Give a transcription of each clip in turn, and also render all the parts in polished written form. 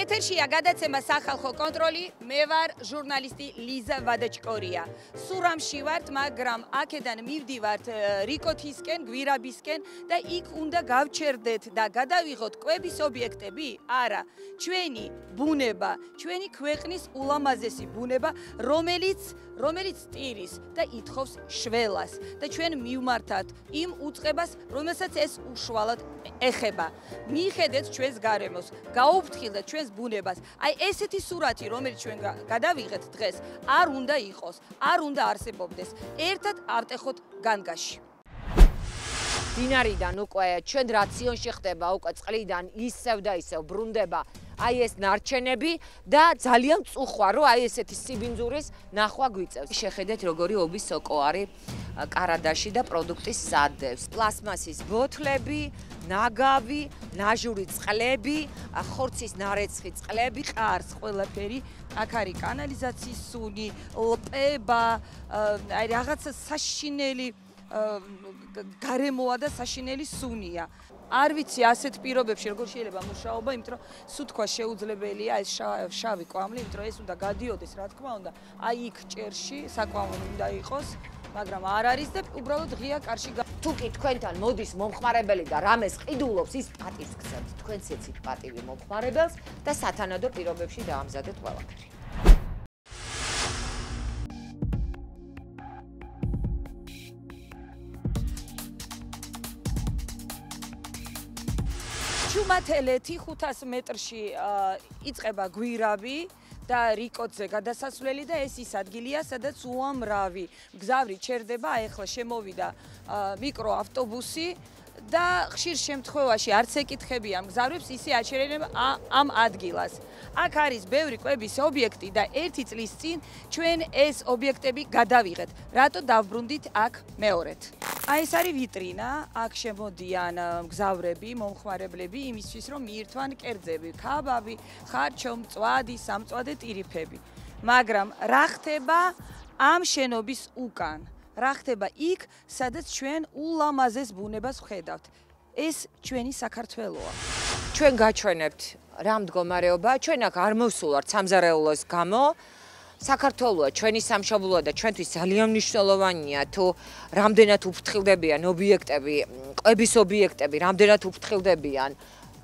ეთერშია გადაცემა სახალხო კონტროლი, მე ვარ ჟურნალისტი ლიზა ვადაჩკორია. სურამში ვართ, მაგრამ აქედან მივდივართ რიკოთისკენ, გვირაბისკენ და იქ უნდა გავჩერდეთ და გადავიღოთ კვების ობიექტები? არა, ჩვენი ბუნება, ჩვენი ქვეყნის ულამაზესი ბუნება, რომელიც ტირის და ითხოვს შველას და ჩვენ მივმართათ იმ უწყებას, რომელსაც ეს უშუალოდ ეხება. მიხედეთ ჩვენს გარემოს, გაუფრთხილდეთ ჩვენს ბუნებას. აი ესეთი სურათი, რომელიც ჩვენ გადავიღეთ დღეს, არ უნდა იყოს, არ უნდა არსებობდეს. ერთად ავტეხოთ განგაში. დინარიდან უკვე ჩვენ რაციონში ხდება უკვე წყლიდან ისევ და ისევ ბრუნდება აი ეს ნარჩენები და ძალიან მწუხვა რომ აი ესეთი სიბინძურის ნახვა გვიწევს. შეხედეთ როგორი ობის სოკო არის კარადაში და პროდუქტის სადევს. პლასმასის ბოთლები, ნაგავი, ნაჟური წყლები, ხორცის ნარეცხი წყლები, ყარს ყველაფერი, აქ არის კანალიზაციის სუნი, ლპება, აი რაღაცა საშინელი გარემოა და საშინელი სუნია. არ ვიცი ასეთ პირობებში როგორ შეიძლება მუშაობა, იმიტომ რომ სუთქვა შეუძლებელია ეს შავი კვამლი, იმიტომ რომ ეს უნდა გადიოდეს, რა თქმა უნდა, აი იქ ჭერში საკვამლი უნდა იყოს, მაგრამ არ არის და უბრალოდ ღია კარში თუ კი თქვენთან მოდის მომხმარებელი და რამეს ყიდულობს, ის პატივს გცემთ, თქვენც ეცით პატივი მომხმარებელს და სათანადო პირობებში დაამზადეთ ყველაფერი. ჩუმათელეთი 500 მეტრში იწყება გვირაბი და რიკოთზე გადასასვლელი და ეს ის ადგილია, სადაც უამრავი მგზავრი ჩერდება, ახლა შემოვიდა მიკროავტობუსი და ხშირ შემთხვევაში არც ეკითხებიან მგზავრებს, ისე აჩერებენ ამ ადგილას. აქ არის ბევრი კვების ობიექტი და ერთი წლის წინ ჩვენ ეს ობიექტები გადავიღეთ. რატო დავბრუნდით აქ მეორედ? აი ეს არის ვიტრინა, აქ შემოდიან მგზავრები, მომხმარებლები იმისთვის, რომ მიირთვან კერძები, ქაბაბი, ხარჩო, მწვადი, სამწვადე ტირიფები. მაგრამ რა ხდება ამ შენობის უკან? რა ხდება იქ, სადაც ჩვენ ულამაზეს ბუნებას ვხედავთ? ეს ჩვენი საქართველოა. ჩვენ გაჩვენებთ რა მდგომარეობა, ჩვენ აქ არ მოვსულვართ სამზარეულოს გამო. საქართველოა ჩვენი სამშობლოა და ჩვენთვის ძალიან მნიშვნელოვანია თუ რამდენად უფრთხილდებიან ობიექტები, კვების ობიექტები, რამდენად უფრთხილდებიან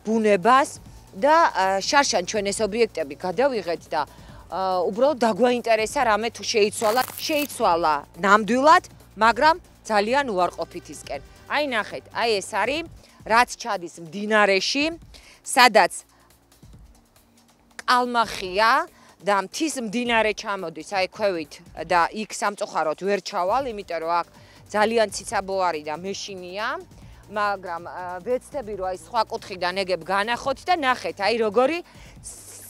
ბუნებას და შარშან ჩვენ ეს ობიექტები გადავიღეთ და უბრალოდ დაგვაინტერესა რამე თუ შეიცვალა ნამდვილად, მაგრამ ძალიან უარყოფითისკენ. აი ნახეთ, აი ეს არის რაც ჩადის მდინარეში, სადაც კალმახია და მთის მდინარე ჩამოდის აი ქვევით და იქ სამწუხაროდ ვერ ჩავალ, იმიტომ რომ აქ ძალიან ციცაბო არის და მეშინია, მაგრამ ვეცდები რომ აი სხვა კუთხიდან ეგებ განახოთ და ნახეთ, აი როგორი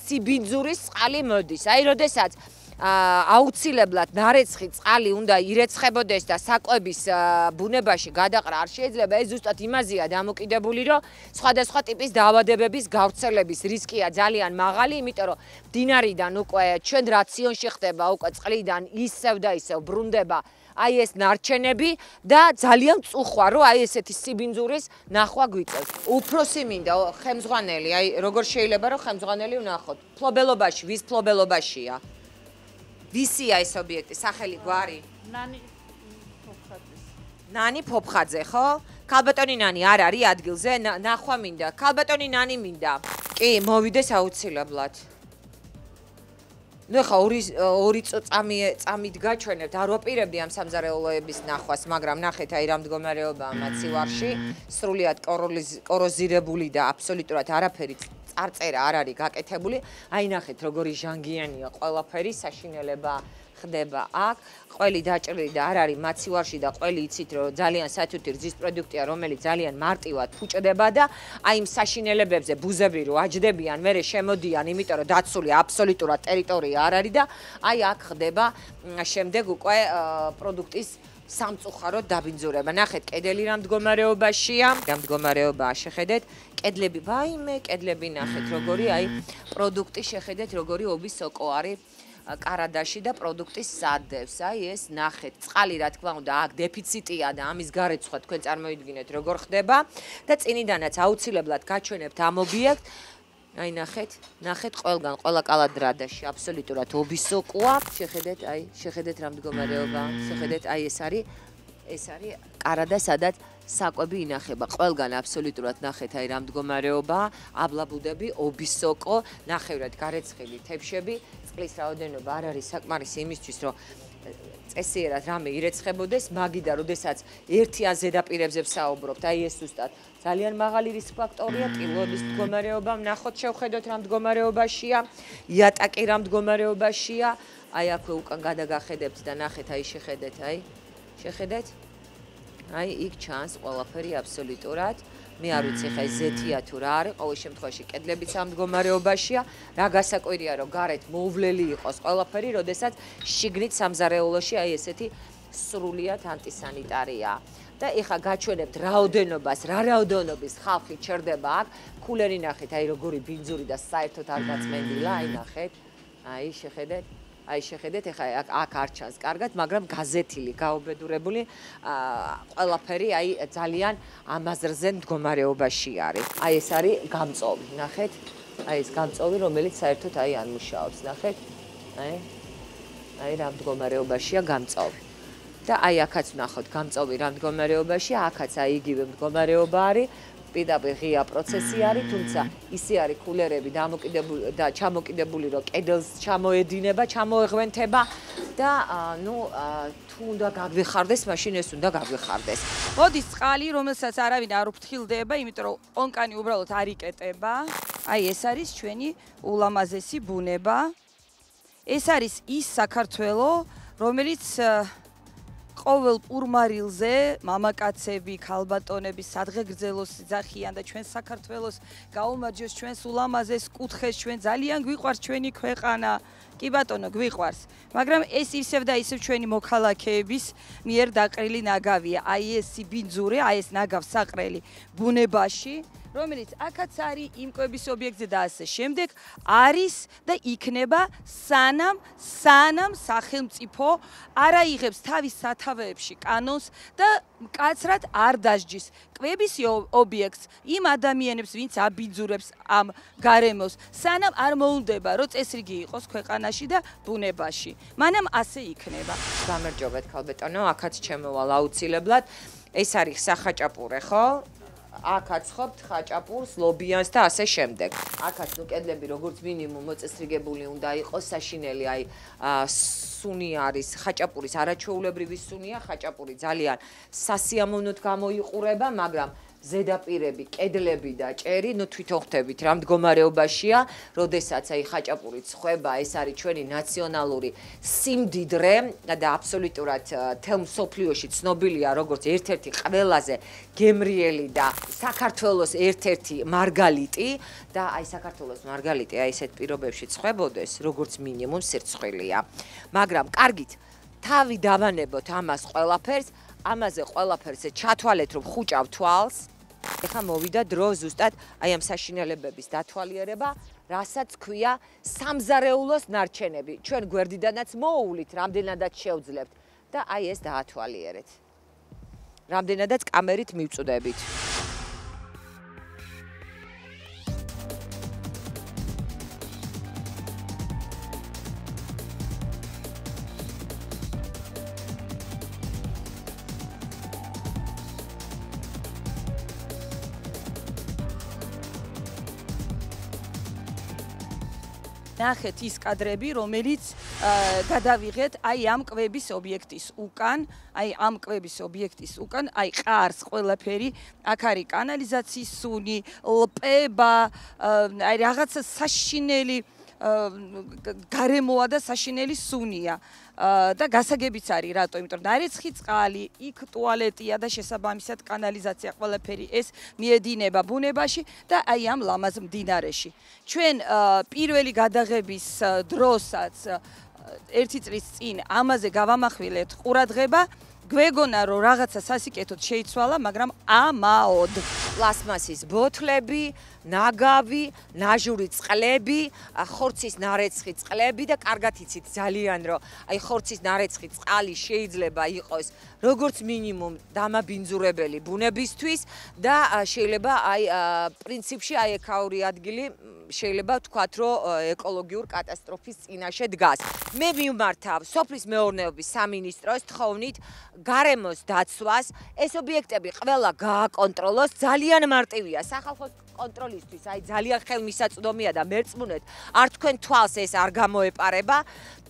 სიბინძურის წყალი მოდის. აი როდესაც აუცილებლად ნარეცხი წყალი უნდა ირეცხებოდეს და საკვების ბუნებაში გადაყრა არ შეიძლება, ეს ზუსტად იმაზეა დამოკიდებული, რომ სხვადასხვა ტიპის დაავადებების გავრცელების რისკია ძალიან მაღალი, იმიტომ რომ მდინარიდან უკვე ჩვენ რაციონში ხდება უკვე წყლიდან ისევ და ისევ ბრუნდება აი ეს ნარჩენები და ძალიან მწუხვა რომ აი ესეთი სიბინძურის ნახვა გვიწევს. უფროსი მინდა ხემძღვანელი, აი როგორ შეიძლება რომ ხემძღვანელი ვნახოთ? ფლობელობაში, ვის ფლობელობაშია? ვისია ეს ობიექტი, სახელი გვარი? ნანი ფოფხაძე. ნანი ფოფხაძე, ხო? ქალბატონი ნანი არ არის ადგილზე, ნახვა მინდა. ქალბატონი ნანი მინდა. კი, მოვიდეს აუცილებლად. ნუ ხა ორი წამით გაჩვენებთ, არ ვაპირებდი ამ სამზარეულოების ნახვას, მაგრამ ნახეთ აი რა მდგომარეობაა მაცივარში, სრულიად კოროზირებული და აბსოლუტურად არაფერი წარწერა არ არის გაკეთებული. აი ნახეთ როგორი ჟანგიანია ყველაფერი, საშინელება ხდება აქ. ყველი დაჭრილი და არ არის მაცივარში და ყველი იცით რომ ძალიან სათუთი რძის პროდუქტია, რომელიც ძალიან მარტივად ფუჭდება და აი იმ საშინელებებზე ბუზები რო აჯდებიან, მერე შემოდიან, იმიტომ რომ დაცული აბსოლუტურად ტერიტორია არ არის და აი აქ ხდება შემდეგ უკვე პროდუქტის სამწუხაროდ დაბინძურება. ნახეთ, კედელი რა მდგომარეობაშია, რა მდგომარეობაა, შეხედეთ, კედლები, ვაიმე, კედლები ნახეთ, როგორი აი პროდუქტი შეხედეთ, როგორი ობის სოკო არის კარადაში და პროდუქტის სადევს. აი ეს ნახეთ, წყალი რა თქმა უნდა აქ დეფიციტია და ამის გარეცხვა თქვენ წარმოიდგინეთ როგორ ხდება და წინიდანაც აუცილებლად გაჩვენებთ ამ ობიექტს. აი ნახეთ ყველგან ყველა კალადრადაში აბსოლუტურად ობისოკოა. შეხედეთ რა მდგომარეობა. შეხედეთ აი ეს არის კარადა სადაც საკვები ინახება. ყველგან აბსოლუტურად ნახეთ აი რა მდგომარეობა. აბლაბუდები ობისოკო, ნახევრად გარეცხილი თებშები. წყლის რაოდენობა არ არის საკმარისი იმისთვის რომ წესიერად რამე ირეცხებოდეს, მაგიდა როდესაც ერთიან ზედაპირებზე ვსაუბრობთ, აი ეს ზუსტად ძალიან მაღალი რისკ ფაქტორია, ტილოების მდგომარეობა, ნახოთ შევხედოთ რა მდგომარეობაშია, იატაკი რა მდგომარეობაშია, აი აქვე უკან გადაგახედებთ და ნახეთ, აი შეხედეთ, აი იქ ჩანს ყველაფერი აბსოლუტურად. მე არ ვიცი ხა ზეთია თუ რა არის, ყოველ შემთხვევაში კედლებიც ამ მდგომარეობაშია, რა გასაკვირია რომ გარეთ მოუვლელი იყოს ყველაფერი, როდესაც შიგნით სამზარეულოში აი ესეთი სრულიად ანტისანიტარია. და ეხა გაჩვენებთ რაოდენობას, რა რაოდენობის ხალხი ჩერდება აქ, კულერი ნახეთ, აი როგორი ბინძური და საერთოდ არ გაწმენდილა, აი ნახეთ, აი შეხედეთ, ეხა აქ არ ჩანს კარგად, მაგრამ გაზეთილი, გაუბედურებული ყველაფერი აი ძალიან ამაზრზე მდგომარეობაში არის. აი ეს არის გამწოვი, ნახეთ, აი ეს გამწოვი, რომელიც საერთოდ აი არ მუშაობს, ნახეთ, აი რა მდგომარეობაშია გამწოვი. და აი აქაც ვნახოთ გამწოვი რა მდგომარეობაშია, აქაც აი იგივე მდგომარეობა არის. პირდაპირ ღია პროცესი არის, თუმცა ისე არის კულერები და ჩამოკიდებული, რომ კედელს ჩამოედინება, ჩამოეღვენთება და თუ უნდა გაგვიხარდეს, მაშინ ეს უნდა გაგვიხარდეს. მოდის წყალი, რომელსაც არავინ არ უფრთხილდება, იმიტომ რომ ყონკანი უბრალოდ არ იკეტება. აი ეს არის ჩვენი ულამაზესი ბუნება. ეს არის ის საქართველო, რომელიც ყოველ პურმარილზე მამაკაცები, ქალბატონები სადღეგრძელოს ძახიან და ჩვენ საქართველოს გაუმარჯოს ჩვენს ულამაზეს კუთხეს, ჩვენ ძალიან გვიყვარს ჩვენი ქვეყანა. კი ბატონო, გვიყვარს. მაგრამ ეს ისევ და ისევ ჩვენი მოქალაქეების მიერ დაყრილი ნაგავია. აი ეს ბინძური, აი ეს ნაგავსაყრელი ბუნებაში, რომელიც აქაც არის იმ კვების ობიექტზე და ასე შემდეგ არის და იქნება სანამ სახელმწიფო არ აიღებს თავის სათავეებში კანონს და მკაცრად არ დასჯის კვების ობიექტს იმ ადამიანებს, ვინც აბინძურებს ამ გარემოს, სანამ არ მოუნდება, რომ წესრიგი იყოს ქვეყანაში და ბუნებაში. მანამ ასე იქნება. გამარჯობათ ქალბატონო, აქაც ჩემოვალ აუცილებლად. ეს არის სახაჭაპურე, ხო? აქაც ხოვთ ხაჭაპურს, ლობიანს და ასე შემდეგ. აქაც კედლები როგორც მინიმუმ მოწესრიგებული უნდა იყოს, საშინელი აი სუნი არის, ხაჭაპურის არაჩვეულებრივი სუნია, ხაჭაპური ძალიან სასიამოვნოდ გამოიყურება, მაგრამ ზედაპირები, კედლები და ჭერი, თვითონ ხვდებით რა მდგომარეობაშია, როდესაც აი ხაჭაპური ცხება, ეს არის ჩვენი ნაციონალური სიმდიდრე და აბსოლუტურად თელ მსოფლიოში ცნობილია როგორც ერთ-ერთი ყველაზე გემრიელი და საქართველოს ერთ-ერთი მარგალიტი და აი საქართველოს მარგალიტი აი ესეთ პირობებში ცხებოდეს, როგორც მინიმუმ სირცხვილია. მაგრამ კარგით, თავი დავანებოთ ამას ყველაფერს, ამაზე ყველაფერზე ჩათვალეთ, რომ ხუჭავ თვალს. ეხლა მოვიდა დრო ზუსტად აი ამ საშინელებების დათვალიერება, რასაც ქვია სამზარეულოს ნარჩენები. ჩვენ გვერდიდანაც მოუვლით, რამდენადაც შევძლებთ და აი ეს დაათვალიერეთ. რამდენადაც კამერით მივწვდებით. ნახეთ ის კადრები, რომელიც გადავიღეთ აი ამ კვების ობიექტის უკან, აი ამ კვების ობიექტის უკან, აი ყარს ყველაფერი, აქ არის კანალიზაციის სუნი, ლპება, აი რაღაცა საშინელი გარემოა და საშინელი სუნია. და გასაგებიც არის რატო, იმიტომ რომ ნარეცხი წყალი, იქ ტუალეტია და შესაბამისად კანალიზაცია, ყველაფერი ეს მიედინება ბუნებაში და აი ამ ლამაზ მდინარეში. ჩვენ პირველი გადაღების დროსაც 1 წლის წინ ამაზე გავამახვილეთ ყურადღება, გვეგონა რომ რაღაცა სასიკეთოდ შეიცვალა, მაგრამ ამაოდ პლასმასის ბოთლები, ნაგავი, ნაჟური წყლები, ხორცის ნარეცხი წყლები და კარგად იცით ძალიან რომ აი ხორცის ნარეცხი წყალი შეიძლება იყოს როგორც მინიმუმ დამაბინძურებელი ბუნებისთვის და შეიძლება აი პრინციპში აი ეკაური ადგილი შეიძლება ვთქვათ რომ ეკოლოგიურ კატასტროფის წინაშე დგას. მე მიმართავ სოფლის მეურნეობის სამინისტროს თხოვნით გარემოს დაცვას ეს ობიექტები ყველა გააკონტროლოს ძალიან მარტივია სახალხო კონტროლისთვის აი ძალიან ხელმისაწვდომია და მერწმუნეთ არ თქვენ თვალს ეს არ გამოეპარება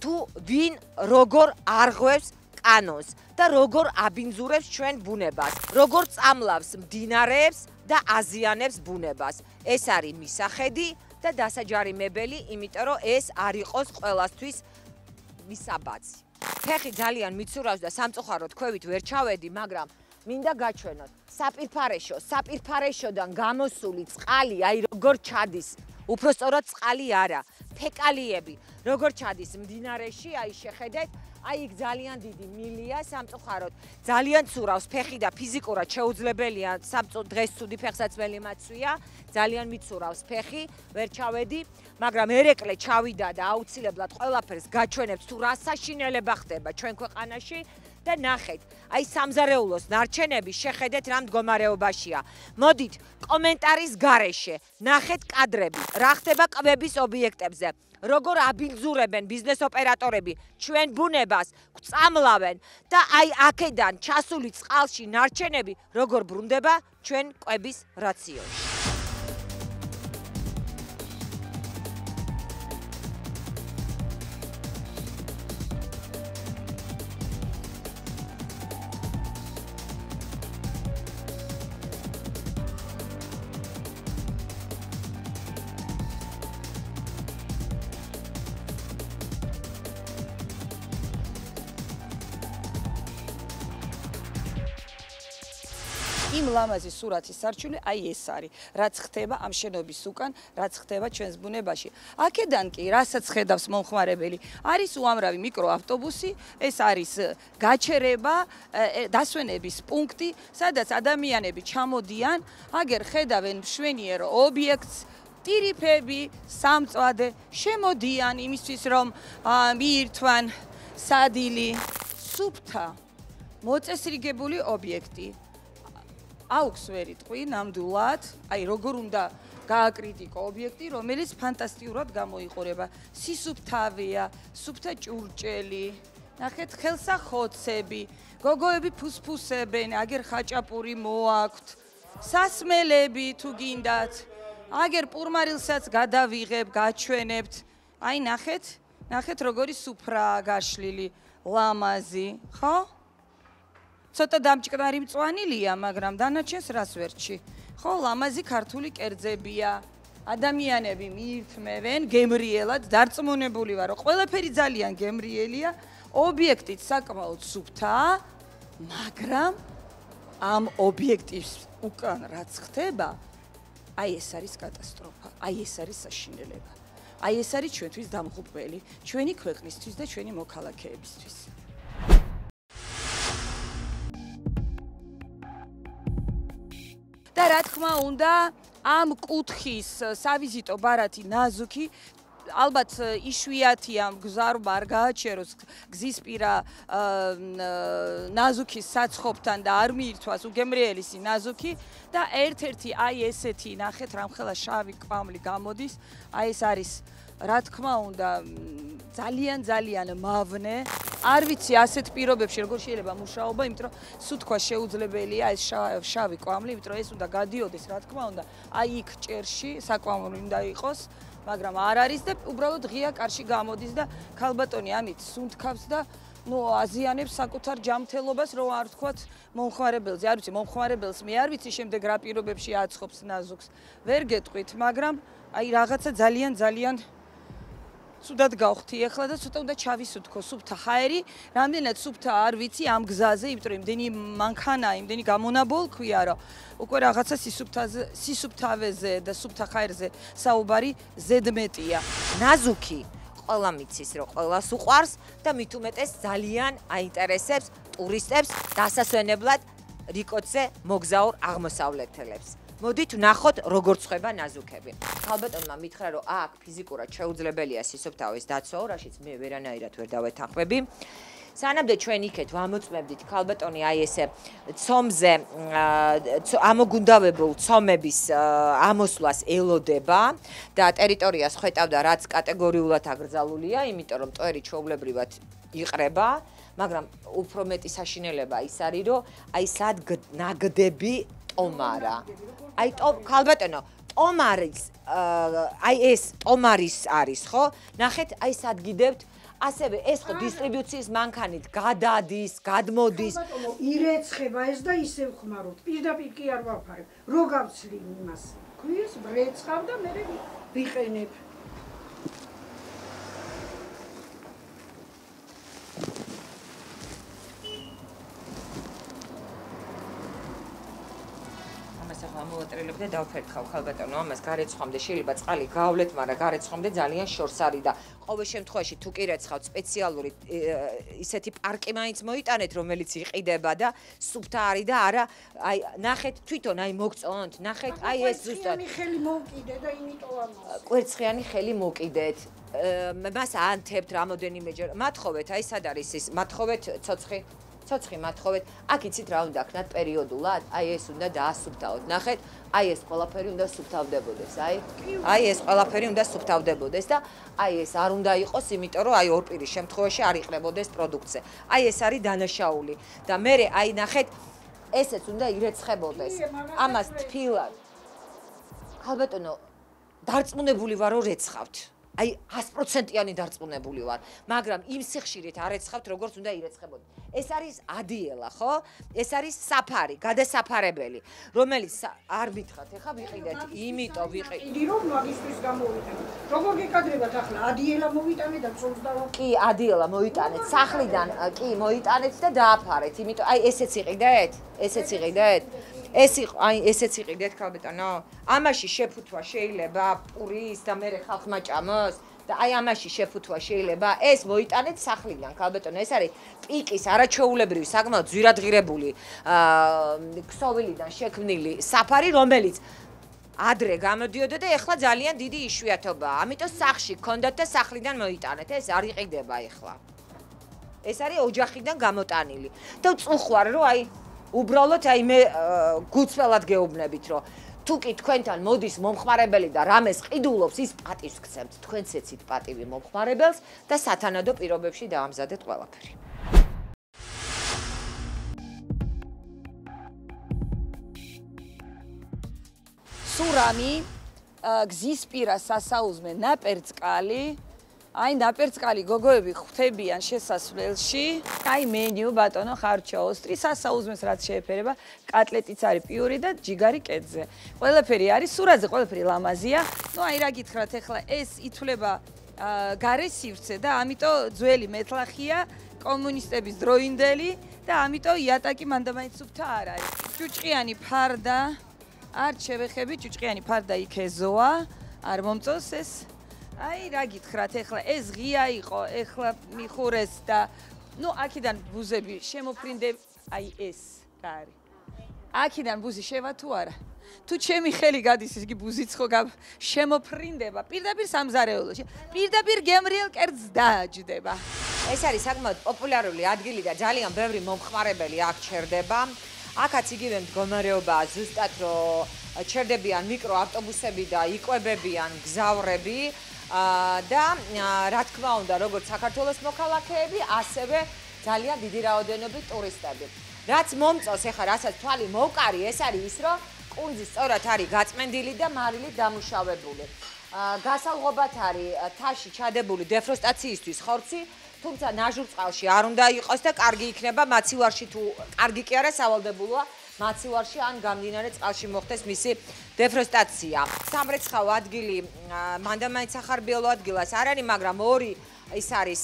თუ ვინ როგორ არღვევს კანონს და როგორ აბინძურებს ჩვენ ბუნებას როგორ წამლავს მდინარეებს და აზიანებს ბუნებას ეს არის მისახედი და დასაჯარიმებელი იმიტომ რომ ეს არ იყოს ყველასთვის მისაბაძი ფეხი ძალიან მიცურავს და სამწუხაროდ ქვევით ვერ ჩავედი მაგრამ მინდა გაჩვენოთ საპირფარეშოდან გამოსული წყალი აი როგორ ჩადის უпростоრად წყალი არა ფეკალიები როგორ ჩადის მდინარეში აი შეხედეთ აი იქ ძალიან დიდი მილია სამწუხაროდ ძალიან ცურავს ფეხი და ფიზიკურად შეუძლებელია დღეს ცუდი ფეხსაცმელი მაცვია ძალიან მიცურავს ფეხი ვერ ჩავედი მაგრამ ერეკლე ჩავიდა და აუცილებლად ყველაფერს გაჩვენებთ თუ რა საშინელება ხდება ჩვენ ქვეყანაში და ნახეთ აი სამზარეულოს ნარჩენები შეხედეთ რა მდგომარეობაშია მოდით კომენტარის გარეშე ნახეთ კადრები რა ხდება კვების ობიექტებზე როგორ აბინძურებენ ბიზნეს ოპერატორები ჩვენ ბუნებას გვწამლავენ და აი აქედან ჩასული წყალში ნარჩენები როგორ ბრუნდება ჩვენ კვების რაციონში იმ ლამაზი სურათის სარჩული აი ეს არის რაც ხდება ამ შენობის უკან რაც ხდება ჩვენს ბუნებაში აქედან კი რასაც ხედავს მომხმარებელი არის უამრავი მიკროავტობუსი ეს არის გაჩერება დასვენების პუნქტი სადაც ადამიანები ჩამოდიან აგერ ხედავენ მშვენიერ ობიექტს ტირიფები სამწვადე შემოდიან იმისთვის რომ მიირთვან სადილი სუფთა მოწესრიგებული ობიექტი აუქს ვერ იტყვი ნამდვილად, აი როგორ უნდა გააკრიტიკო ობიექტი, რომელიც ფანტასტიკურად გამოიყურება. სისუფთავეა, სუფთა ჭურჭელი, ნახეთ ხელსახოცები, გოგოები ფუსფუსებენ, აგერ ხაჭაპური მოაქვთ, სასმელები თუ გინდათ, აგერ პურმარილსაც გადავიღებ, გაჩვენებთ. აი ნახეთ როგორი სუფრაა გაშლილი, ლამაზი, ხო? ცოტა დამჭკნარი მწვანილია, მაგრამ დანარჩენს რას ვერჩი. ხო, ლამაზი ქართული კერძებია. ადამიანები მიირთმევენ გემრიელად, დარწმუნებული ვარ, რომ ყველაფერი ძალიან გემრიელია, ობიექტიც საკმაოდ სუფთაა, მაგრამ ამ ობიექტის უკან რაც ხდება, აი ეს არის კატასტროფა, აი ეს არის საშინელება. აი ეს არის ჩვენთვის დამღუპველი, ჩვენი ქვეყნისთვის და ჩვენი მოქალაქეებისთვის. და რა თქმა უნდა, ამ კუთხის სავიზიტო ბარათი ნაზუქი ალბათ იშვიათია მგზავრობა არ გააჩეროს გზისპირა ნაზუქის საცხობთან და არ მიირთვას უგემრიელისი ნაზუქი და ერთ-ერთი აი ესეთი ნახეთ რამხელა შავი კვამლი გამოდის აი ეს არის რა თქმა უნდა ძალიან მავნე არ ვიცი ასეთ პირობებში როგორ შეიძლება მუშაობა იმიტომ რომ სუთქვა შეუძლებელია ეს შავი კვამლი იმიტომ რომ ეს უნდა გადიოდეს რა თქმა უნდა აი იქ ჭერში საკვამლი უნდა იყოს მაგრამ არ არის და უბრალოდ ღია კარში გამოდის და ქალბატონი ამით სუნთქავს და ნუ აზიანებს საკუთარ ჯანმრთელობას რომ არ თქვათ მომხმარებელზე არ ვიცი მომხმარებელს მე არ ვიცი შემდეგ რა პირობებში აცხობს ნაზუქს ვერ გეტყვით მაგრამ აი რაღაცა ძალიან სუდად გავხდი ახლა და ცოტა უნდა ჩავისუთქო სუფთა ჰაერი რამდენად სუფთა არ ვიცი ამ გზაზე იმიტომ რომ იმდენი მანქანა იმდენი გამონაბოლქვია რომ უკვე რაღაცა სისუფთავეზე და სუფთა ჰაერზე საუბარი ზედმეტია ნაზუქი ყველა მიცის რომ ყველას უყვარს და მით უმეტეს ძალიან აინტერესებს ტურისტებს დასასვენებლად რიკოთზე მოგზაურ აღმოსავლეთელებს მოდით ვნახოთ როგორ ცხება ნაზუქები. ქალბატონმა მითხრა რომ აქ ფიზიკურად შეუძლებელია სისუფთავის დაცვა, რაშიც მე ვერანაირად ვერ დავეთანხმები. სანამდე ჩვენ იქეთ ვამოწმებდით ქალბატონი აი ესე ცომზე ამოგუნდავებულ ცომების ამოსვლას ელოდება და ტერიტორიას ხვეტავდა რაც კატეგორიულად აკრძალულია, იმიტომ რომ ტვერი ჩვეულებრივად იყრება, მაგრამ უფრო მეტი საშინელება ის არის, რომ აი სად ნაგდები ტომარა. აი ქალბატონო, ტომარის აი ეს ტომარის არის, ხო? ნახეთ, აი სად გიდებთ ასევე ეს ხო დისტრიბუციის მანქანით გადადის, გადმოდის. ირეცხება ეს და ისევ ხმარობთ. პირდაპირ კი არ ვაფარებ. რო გავცლი იმას. ქვირს ვრეცხავ და მე ვიყენებ. ამოვატრიალებ და დავფერხავ ქალბატონო, ამას გარეცხამდე შეიძლება წყალი გავლეთ, მაგრამ გარეცხამდე ძალიან შორს არის და ყოველ შემთხვევაში თუ კი რეცხავთ სპეციალური ისეთი პარკი მაინც მოიტანეთ, რომელიც იყიდება და სუფთა არის და არა, აი ნახეთ თვითონ აი მოგწონთ, ნახეთ აი ეს ზუსტად ხელი მოვკიდე და იმიტომ ამას. კვერცხიანი ხელი მოკიდეთ. მას ანთებთ რამოდენიმეჯერ. მათხოვეთ, აი სად არის ის? მათხოვეთ ცოცხი მათხოვეთ. აქ იცით რა უნდა ქნათ პერიოდულად? აი ეს უნდა დაასუფთავოთ. ნახეთ, აი ეს ყველაფერი უნდა სუფთავდებოდეს, აი ეს ყველაფერი უნდა სუფთავდებოდეს და აი ეს არ უნდა იყოს, იმიტომ რომ აი ორ პირის შემთხვევაში არ იყრებოდეს პროდუქტზე. აი ეს არის დანაშაული და მე აი ნახეთ, ესეც უნდა ირეცხებოდეს. ამას თბილად. ქალბატონო, დარწმუნებული ვარ რომ რეცხავთ. აი 100%-იანი დარწმუნებული ვარ, მაგრამ იმ სიხშირით არ ეცხავთ, როგორც უნდა ირეცხებოდეს. ეს არის ადიელა, ხო? ეს არის საფარი, გადასაფარებელი, რომელიც არ მითხრათ, ეხა ვიყიდეთ, იმიტომ ვიყიდეთ. იდი რომ მაგისტრის გამოვიტანე. როგორ გეკადრებათ ახლა? ადიელა მოვიტანე და ცოლს დავა. კი, ადიელა მოიტანეთ, სახლიდან კი მოიტანეთ და დააფარეთ, იმიტომ აი ესეც იყიდეთ? ესეც იყიდეთ? აი ესეც იყიდეთ ქალბატონო? ამაში შეფუთვა შეიძლება პურის და მე ხალხმა ჭამოს და აი ამაში შეფუთვა შეიძლება ეს მოიტანეთ სახლიდან ქალბატონო, ეს არის პიკის არაჩვეულებრივი, საკმაოდ ძვირადღირებული ქსოვილიდან შექმნილი საფარი, რომელიც ადრე გამოდიოდა და ეხლა ძალიან დიდი იშვიათობაა. ამიტომ სახლში გქონდათ და სახლიდან მოიტანეთ, ეს არ იყიდება ეხლა. ეს არის ოჯახიდან გამოტანილი. და წუხვარ რომ აი უბრალოდ აი მე გუცველად გეუბნებით რომ თუ კი თქვენთან მოდის მომხმარებელი და რამეს ყიდულობს ის პატივს გცემთ თქვენც ეცით პატივი მომხმარებელს და სათანადო პირობებში დაამზადეთ ყველაფერი. სურამი გზისპირა სასაუზმე ნაპერწკალი აი ნაპერწკალი გოგოები ხვდებიან შესასვლელში. აი მენიუ ბატონო ხარჩა ოსტრი სასაუზმეს რაც შეეფერება, კატლეტიც არის პიური და ჯიგარი კერძზე. ყველაფერი არის სურათზე, ყველაფერი ლამაზია. ნუ აი რა გითხრათ ახლა ეს ითვლება გარე სივრცე და ამიტომ ძველი მეტლახია, კომუნისტების დროინდელი და ამიტომ იატაკი მანდამაინც სუფთა არ არის. ჭუჭყიანი ფარდა არ შევეხები, ჭუჭყიანი ფარდა იქ ეზოა, არ მომწონს ეს. აი რა გითხრათ ახლა ეს ღია იყო, ახლა მიხურეს და ნუ აქედან ბუზები შემოფრინდებ, აი ეს რა არის. აქედან ბუზი შევა თუ არა? თუ ჩემი ხელი გადის ის კი ბუზიც ხო შემოფრინდება, პირდაპირ სამზარეულოში, პირდაპირ გემრიელ კერძს დააჯდება. ეს არის საკმაოდ პოპულარული ადგილი და ძალიან ბევრი მომხმარებელი აქ ჩერდება. აქაც იგივე მდგომარეობაა ზუსტად რომ ჩერდებიან მიკროავტობუსები და იკვებებიან გზავრები. და რა თქმა უნდა, როგორც საქართველოს მოქალაქეები, ასევე ძალიან დიდი რაოდენობით ტურისტები. რაც მომწონს, ეხლა რასაც თვალი მოვკარი, ეს არის ის, რომ კუნძი სწორად არის გაწმენდილი და მარილით დამუშავებული. გასალღობად არის თაში ჩადებული დეფროსტაციისთვის ხორცი, თუმცა ნაჟურ წყალში არ უნდა იყოს და კარგი იქნება მაცივარში თუ კარგი კი არა სავალდებულოა. მაცივარში ან გამდინარე წყალში მოხდეს მისი დეფროსტაცია. სამრეცხავ ადგილი მანდამაინც ახარბიელო ადგილას არ არის, მაგრამ ორი ის არის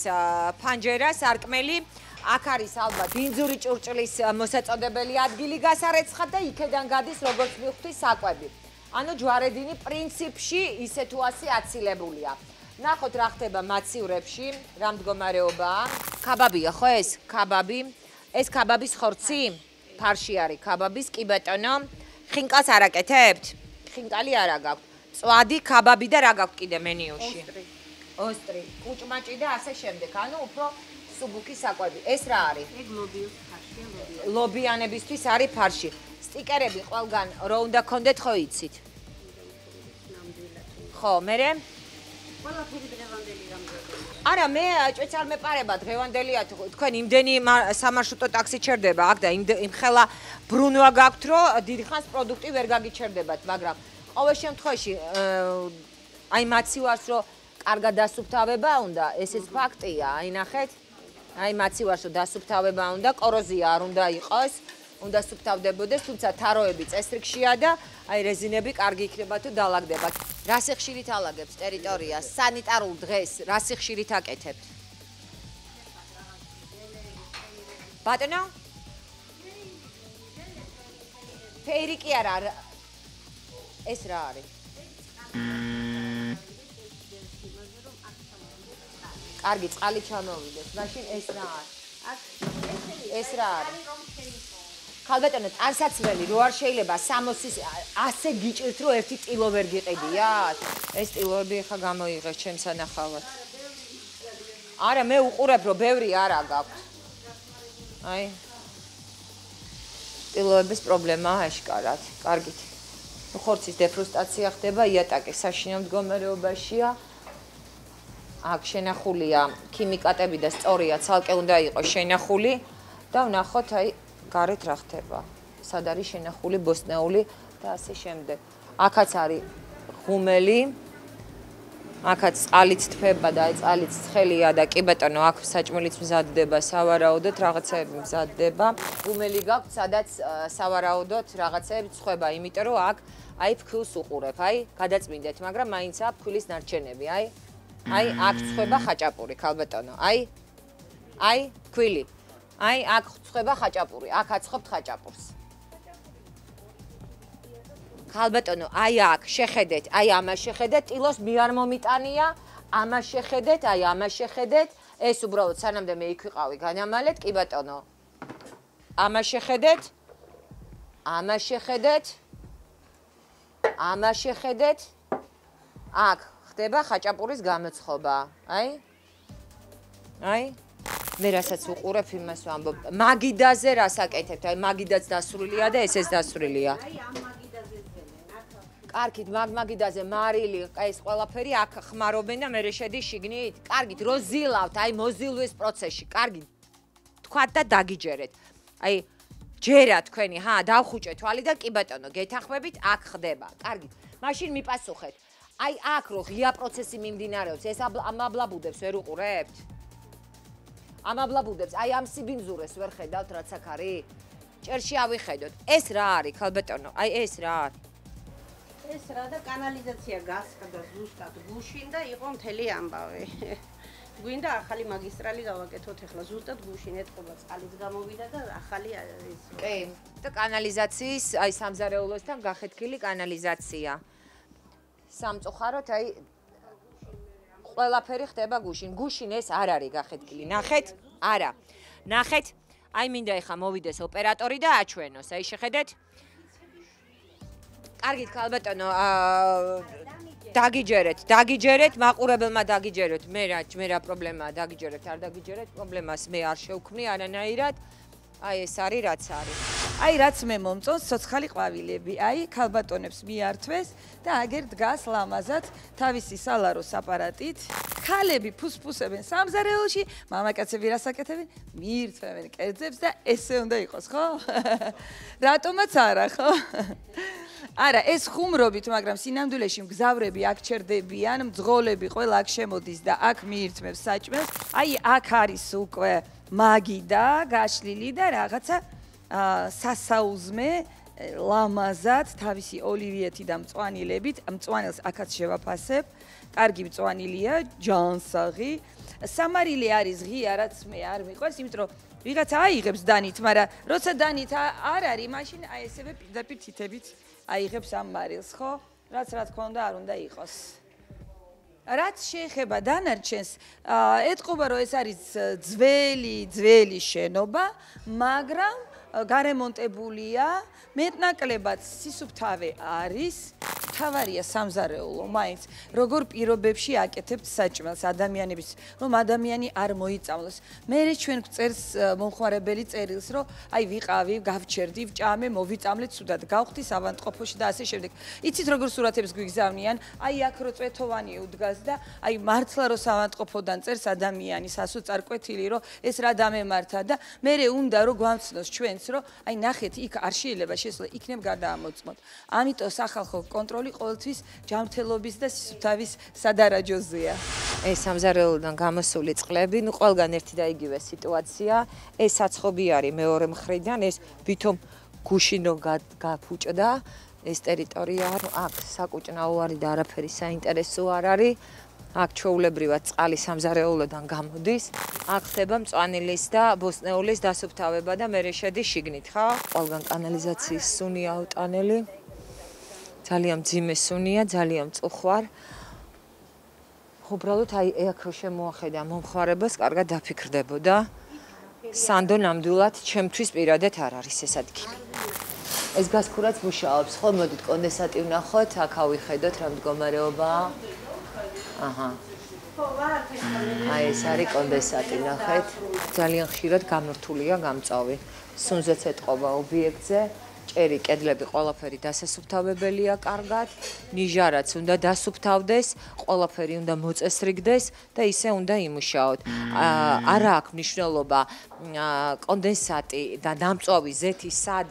ფანჯერა, სარკმელი. აქ არის ალბათ ბინძური ჭურჭლის მოსაწოდებელი ადგილი გასარეცხად და იქედან გადის როგორც მივხვდი საკვები. ანუ ჯვარედინი პრინციპში ისე თუ ასე აცილებულია. ნახოთ რა ხდება მაცივრებში, რა მდგომარეობაა. ქაბაბია ხო ეს? ქაბაბი. ეს ქაბაბის ხორცი? ფარში არის ქაბაბის, კი ბატონო. ხინკალს არ აკეთებთ? ხინკალი არა გაქვთ. წვადი, ქაბაბი და რა გაქვთ კიდე მენიუში? ოსტრი, კუჭმაჭი და ასე შემდეგ. ანუ უფრო სუბუქი საკვები. ეს რა არის? ეგ ლობიოს ფარშია, ლობიანებისთვის არის ფარში. სტიკერები ყველგან რო უნდა გქონდეთ ხო იცით? ხო, მერე? ყველაფერი დღევანდელი რამდენია? არა, მე ჭეც არ მეპარება დღევანდელია თქვენ იმდენი სამარშრუტო ტაქსი ჩერდება აქ და იმ ხელა ბრუნვა გაქვთ რომ დიდხანს პროდუქტი ვერ გაგიჩერდებათ, მაგრამ ყოველ შემთხვევაში აი მაცივარს რომ კარგად დასუფთავება უნდა, ესეც ფაქტია, აი ნახეთ. აი მაცივარს რომ დასუფთავება უნდა, კოროზია არ უნდა იყოს, უნდა სუფთავდებოდეს, თუმცა თაროები წესრიგშია და აი რეზინები კარგი იქნება თუ დალაგდებათ. რა სიხშირით ალაგებს ტერიტორიას? სანიტარულ დღეს რა სიხშირით აკეთებთ? ბატონო? ფეირიკი არა. ეს რა არის? კარგი, წყალი ჩამოვიდეს. მაშინ ეს რა არის? ეს რა არის? ხალბატონო, ტანსაცმელი რო არ შეიძლება 60-ის ასე გიჭირთ რომ ერთი ტილო ვერ გიყიდიათ? ეს ტილოები ხა გამოიღეს ჩემ სანახავად. არა, მე უყურებ რომ ბევრი არა გაქვთ. აი. ტილოების პრობლემაა აშკარად. კარგით. ხორცის დეფრუსტაცია ხდება, იატაკი საშინო მდგომარეობაშია. აქ შენახულია ქიმიკატები და სწორია, ცალკე უნდა იყოს შენახული და ვნახოთ აი გარეთ რა ხდება. სად არის შენახული ბოსტნეული და ასე შემდეგ. აქაც არის ღუმელი. აქაც წყალიც თფება და აი წყალიც ცხელია და კი ბატონო, აქ საჭმელიც მზადდება, სავარაუდოდ რაღაცეები მზადდება. ღუმელი გაქვთ, სადაც სავარაუდოდ რაღაცეები ცხება, იმიტომ რომ აქ აი ფქვილს უყურებ, აი გადაწმინდეთ, მაგრამ მაინცაა ფქვილის ნარჩენები, აი. აი აქ ცხება ხაჭაპური, ხალბატონო, აი ფქვილი. აი აქ ცხება ხაჭაპური, აქ აცხობთ ხაჭაპურს. ხალბატონო, აი აქ შეხედეთ, აი ამას შეხედეთ, ტილოს მე არ მომიტანია, ამას შეხედეთ, აი ამას შეხედეთ, ეს უბრალოდ სანამდე მე იქ ვიყავი განამალეთ, კი ბატონო. ამას შეხედეთ. ამას შეხედეთ. ამას შეხედეთ. აქ ხდება ხაჭაპურის გამოცხობა. აი მე რასაც უყურებ იმას ვამბობ. მაგიდაზე რას აკეთებთ? აი მაგიდაც დასრულია და ესეც დასრულია. აი ამ მაგიდაზე ძვენენ, აქ. კარგით, მაგიდაზე მარილი, ეს ყველაფერი აქ ხმარობენ და მე შედის შიგნით. კარგით, რო ზილავთ, აი მოზილვის პროცესში. კარგით. თქვათ და დაგიჯერეთ. აი ჯერა თქვენი, დავხუჭე თვალი და კი ბატონო, გეთანხმებით, აქ ხდება. კარგით. მაშინ მიპასუხეთ. აი აქ რო ღია პროცესი მიმდინარეობს, ეს ამ აბლაბუდებს ვერ უყურებთ? ამ აბლაბუდებს, აი ამ სიბინძურეს ვერ ხედავთ, რაც აქ არის? ჭერში ავიხედოთ. ეს რა არის, ხალბატონო? აი ეს რა არის? ეს რა და კანალიზაცია გასხდა ზუსტად გუშინ და იყო მთელი ამბავი. გვინდა ახალი მაგისტრალი გავაკეთოთ ახლა ზუსტად გუშინ ეთყობა წყალიც გამოვიდა და ახალი ის. კი, და კანალიზაციის, აი სამზარეულოსთან გახეთქილი კანალიზაცია. სამწუხაროდ აი ყველაფერი ხდება გუშინ. გუშინ ეს არ არის გახეთქილი. ნახეთ? არა. ნახეთ? აი მინდა ეხა მოვიდეს ოპერატორი და აჩვენოს. აი შეხედეთ? კარგით, ხალბატონო, დაგიჯერეთ, მაყურებელმა დაგიჯერეთ. მე რა პრობლემაა, დაგიჯერეთ, არ დაგიჯერეთ, პრობლემას მე არ შევქმნი არანაირად. აი ეს არის რაც არის. აი რაც მე მომწონს ცოცხალი ყვავილები, აი ქალბატონებს მიართვეს და აგერ დგას ლამაზად თავისი სალაროს აპარატით. ქალები ფუსფუსებენ სამზარეულოში, მამაკაცები რას აკეთებენ? მიირთმევენ კერძებს და ესე უნდა იყოს, ხო? რატომაც არა, ხო? არა, ეს ხუმრობით, მაგრამ სინამდვილეში მგზავრები აქ ჩერდებიან, მძღოლები ყველა აქ შემოდის და აქ მიირთმევს საჭმელს. აი აქ არის უკვე მაგიდა გაშლილი და რაღაცა სასაუზმე ლამაზად თავისი ოლივიეთი და მწვანილებით, მწვანილს აქაც შევაფასებ. კარგი მწვანილია, ჯანსაღი. სამარილი არის ღია, რაც მე არ მიყვარს, იმიტომ რომ ვიღაცა აიღებს დანით, მაგრამ როცა დანით არ არის, მაშინ აი ესევე პირდაპირ თითებით აიღებს ამ მარილს, ხო? რაც რა თქმა უნდა არ უნდა იყოს. რაც შეეხება დანარჩენს, ეთყობა რომ ეს არის ძველი შენობა, მაგრამ გარემონტებულია, მეტნაკლებად სისუფთავე არის, თავარია სამზარეულო, მაინც როგორ პირობებში აკეთებთ საჭმელს ადამიანების, რომ ადამიანი არ მოიწამლოს. მე ჩვენ გვწერს მომხმარებელი წერილს, რომ აი ვიყავი, გავჩერდი, ვჭამე, მოვიწამლეთ სუდად, გავხდი ავადმყოფოში და ასე შემდეგ. იცით როგორ სურათებს გვიგზავნიან? აი აქ რო წვეთოვანი უდგას და აი მართლა რო ავადმყოფოდან წერს ადამიანი სასოწარკვეთილი, რომ ეს რა დამემართა და მე უნდა რომ გვამცნოს ჩვენს, რომ აი ნახეთ, იქ არ შეიძლება შესვლა, იქნებ გადაამოწმოთ. ამიტომ სახალხო კონტროლი ყოველთვის ჯანმრთელობის და სისუფთავის სადარაჯოზეა. ეს სამზარეულოდან გამოსული წყლები, ნუ ყველგან ერთი და იგივე სიტუაცია. ეს საცხობი არის მეორე მხრიდან, ეს ვითომ გუშინო გაფუჭდა ეს ტერიტორია, აქ საკუჭნაო არის და არაფერი საინტერესო არ არის. აქ ჩვეულებრივად წყალი სამზარეულოდან გამოდის. აქ ხდება მწვანილის და ბოსტნეულის დასუფთავება და მერე შედის შიგნით, ხო? ყველგან კანალიზაციის სუნია უტანელი. ძალიან მძიმე სუნია, ძალიან მწუხვარ. უბრალოდ აი აქ რო შემოახედა მომხმარებას, კარგად დაფიქრდებოდა. სანდო ნამდვილად ჩემთვის პირადად არ არის ეს ადგილი. ეს გასქურაც მუშაობს, ხო, მოდით კონდენსატი ვნახოთ, აქ ავიხედოთ რა მდგომარეობაა. აჰა. აი ეს არის კონდენსატი, ნახეთ. ძალიან ხშირად გამორთულია გამწვავი. სუნზეც ეთყობა ობიექტზე. ჭერი, კედლები, ყველაფერი დასასუფთავებელია კარგად. ნიჟარაც უნდა დასუფთავდეს, ყველაფერი უნდა მოწესრიგდეს და ისე უნდა იმუშაოთ. არა აქვს მნიშვნელობა კონდენსატი და დამწვავი ზეთი სად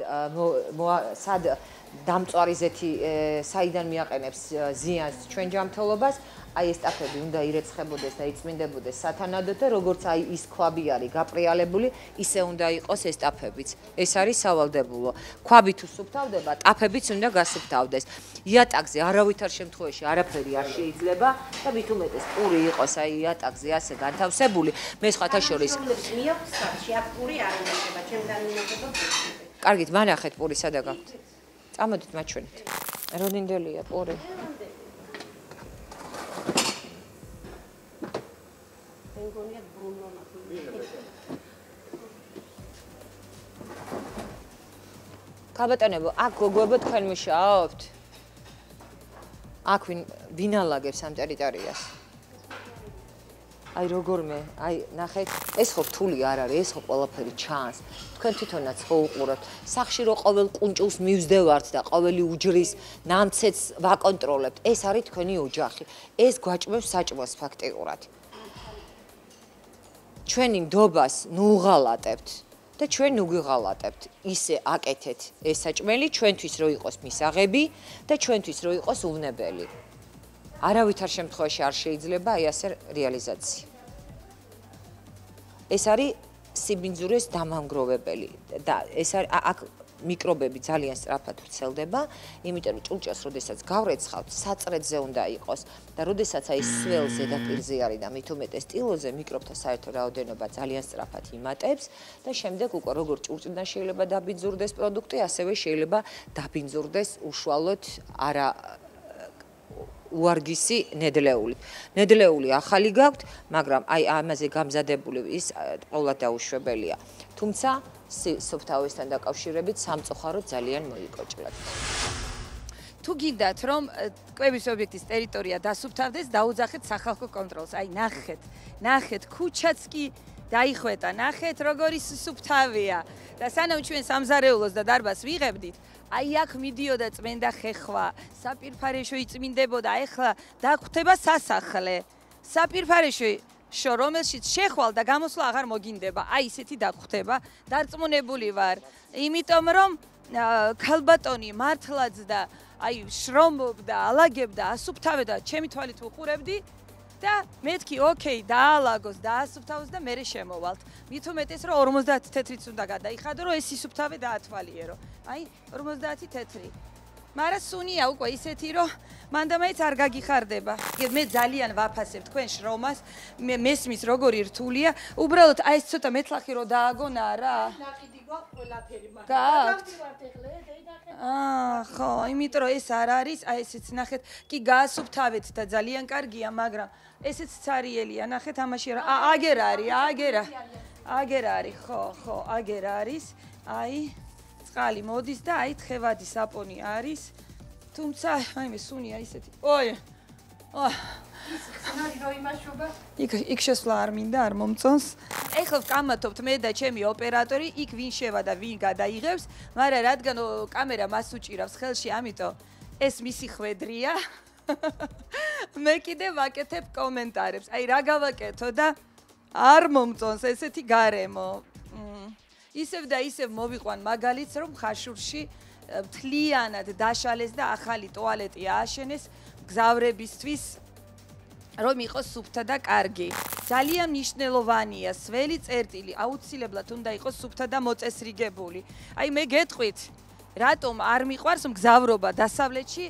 დამწვარი ზეთი საიდან მიაყენებს ზიანს ჩვენ ჯანმრთელობას. აი ეს ტაფები უნდა ირეცხებოდეს და იწმინდებოდეს სათანადოდ და როგორც აი ის ქვაბი არის გაპრიალებული, ისე უნდა იყოს ეს ტაფებიც. ეს არის სავალდებულო. ქვაბი თუ სუფთავდება, ტაფებიც უნდა გასუფთავდეს. იატაკზე არავითარ შემთხვევაში არაფერი არ შეიძლება და მით უმეტეს პური იყოს აი იატაკზე ასე განთავსებული. მე სხვათა შორის მიაქვს სახლში აქ პური არ იმართება, ჩემთან მინახება პური. კარგით, მანახეთ პური სადა გაქვთ. წამოდით მაჩვენეთ. როდინდელია პური. გაბატონებო, აქ გოგოებო თქვენ მუშაობთ? აქ ვინ ალაგებს ამ ტერიტორიას? აი როგორმე, აი ნახეთ, ეს ხო რთული არ არის, ეს ხო ყველაფერი ჩანს. თქვენ თვითონაც ხო უყურებთ. სახში რო ყოველ ყუნჭულს მივსდევართ და ყოველი უჯრის ნამცეთს ვაკონტროლებთ. ეს არის თქვენი ოჯახი. ეს გვაჭმევს საჭმელს ფაქტიურად. ჩვენი ნდობას ნუ უღალატებთ და ჩვენ ნუ გიღალატებთ. ისე აკეთეთ ეს საჭმელი ჩვენთვის რო იყოს მისაღები და ჩვენთვის რო იყოს უვნებელი. არავითარ შემთხვევაში არ შეიძლება აი ასე რეალიზაცია. ეს არის სიბინძურეს დამამგროვებელი და ეს არის აქ მიკრობები ძალიან სწრაფად ვრცელდება, იმიტომ რომ ჭურჭელს როდესაც გავრეცხავთ, საწრედზე უნდა იყოს და როდესაც აი სველ ზედაპირზე არის და მით უმეტეს ტილოზე მიკრობთა საერთო რაოდენობა ძალიან სწრაფად იმატებს და შემდეგ უკვე როგორ ჭურჭლიდან შეიძლება დაბინძურდეს პროდუქტი, ასევე შეიძლება დაბინძურდეს უშუალოდ არა უარგისი ნედლეული. ნედლეული ახალი გაქვთ, მაგრამ აი ამაზე გამზადებული ის ყოველად დაუშვებელია. თუმცა სუფთავისთან დაკავშირებით სამწუხაროდ ძალიან მოიკოჭლეთ. თუ გინდათ რომ კვების ობიექტის ტერიტორია დასუფთავდეს, დაუძახეთ სახალხო კონტროლს. აი ნახეთ, ქუჩაც კი დაიხვეტა, ნახეთ როგორი სუფთავია და სანამ ჩვენ სამზარეულოს და დარბაზს ვიღებდით, აი აქ მიდიოდა წმენდა ხეხვა, საპირფარეშო იწმინდებოდა, ეხლა დაგხვდება სასახლე. საპირფარეშო რომელშიც შეხვალ და გამოსვლა აღარ მოგინდება. აი ისეთი დაგხვდება, დარწმუნებული ვარ. იმიტომ რომ ქალბატონი მართლაც და აი შრომობდა, ალაგებდა, ასუფთავებდა, ჩემი თვალით ვუყურებდი და მეთქი, ოკეი, დაალაგოს, დაასუფთავოს და მერე შემოვალთ. მით უმეტეს რომ 50 თეთრიც უნდა გადაიხადო, რომ ეს სიფთავე დაათვალიერო. აი 50 თეთრი. მაგრამ სუნია უკვე ისეთი რომ მანდამაიც არ გაგიხარდება. მე ძალიან ვაფასებ თქვენ შრომას, მესმის როგორი რთულია. უბრალოდ აი ეს ცოტა მეტლახი რო დააგონა რა. ნაკიდი გვაქვს ყველაფერი, მაგრამ ხო, იმიტომ რომ ეს არ არის, აი ესეც ნახეთ, კი გაასუფთავეთ და ძალიან კარგია, მაგრამ ესეც цариელია, ნახეთ ამაში რა. აგერ არის, ხო, აგერ არის. აი წყალი მოდის და აი თხევადი საპონი არის. თუმცა აი მე სუნია ისეთი. ოი. ხნარი რო იმაშობა. იქ შესვლა არ მინდა, არ მომწონს. ეხლა ვკამათობთ მე და ჩემი ოპერატორი, იქ ვინ შევა და ვინ გადაიღებს, მაგრამ რადგან კამერა მას უჭირავს ხელში, ამიტომ ეს მისი ხვედრია. მე კიდე ვაკეთებ კომენტარებს. აი რა გავაკეთო და არ მომწონს ესეთი გარემო. ისევ და ისევ მოვიყვან მაგალითს, რომ ხაშურში მთლიანად დაშალეს და ახალი ტუალეტი ააშენეს გზავრებისთვის, რომ იყოს სუფთა და კარგი. ძალიან მნიშვნელოვანია სველი წერტილი, აუცილებლად უნდა იყოს სუფთა და მოწესრიგებული. აი მე გეტყვით, რატომ არ მიყვარს მგზავრობა დასავლეთში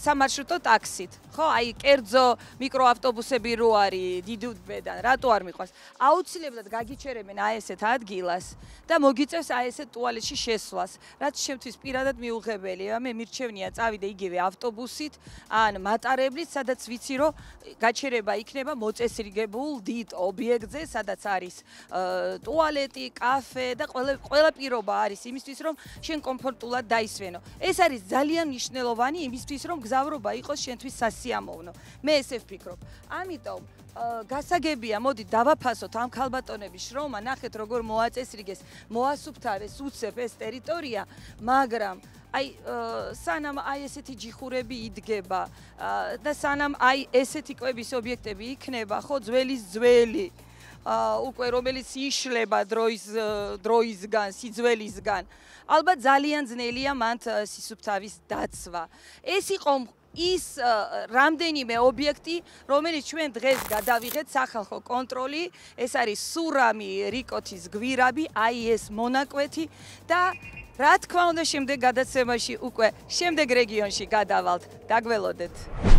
სამარშრუტო ტაქსით? ხო, აი კერძო მიკროავტობუსები რო არის დიდუბედან, რატო არ მიყვარს? აუცილებლად გაგიჩერებენ აი ესეთ ადგილას და მოგიწევს აი ესეთ ტუალეტში შესვლას, რაც შემთთვის პირადად მიუღებელია. მე მირჩევნია წავიდე იგივე ავტობუსით ან მატარებლით, სადაც ვიცი რომ გაჩერება იქნება მოწესრიგებულ დიდ ობიექტზე, სადაც არის ტუალეტი, კაფე და ყველა პირობა არის იმისთვის, რომ შენ კომფორტულად დაისვენო. ეს არის ძალიან მნიშვნელოვანი იმისთვის, რომ გზავრობა იყოს შენთვის სასიამოვნო. მე ესე ვფიქრობ. ამიტომ გასაგებია, მოდით დავაფასოთ ამ ქალბატონების შრომა, ნახეთ როგორ მოაწესრიგეს, მოასუფთავეს უცებ ეს ტერიტორია, მაგრამ აი სანამ აი ესეთი ჯიხურები იდგება და სანამ აი ესეთი კვების ობიექტები იქნება, ხო, ძველის ძველი უკვე რომელიც იშლება დროისგან, სიძველისგან, ალბათ ძალიან ძნელია მანდ სისუფთავის დაცვა. ეს იყო ის რამდენიმე ობიექტი, რომელიც ჩვენ დღეს გადავიღეთ სახალხო კონტროლი, ეს არის სურამი, რიკოთის გვირაბი, აი ეს მონაკვეთი და რა თქმა უნდა შემდეგ გადაცემაში უკვე შემდეგ რეგიონში გადავალთ. დაგველოდეთ.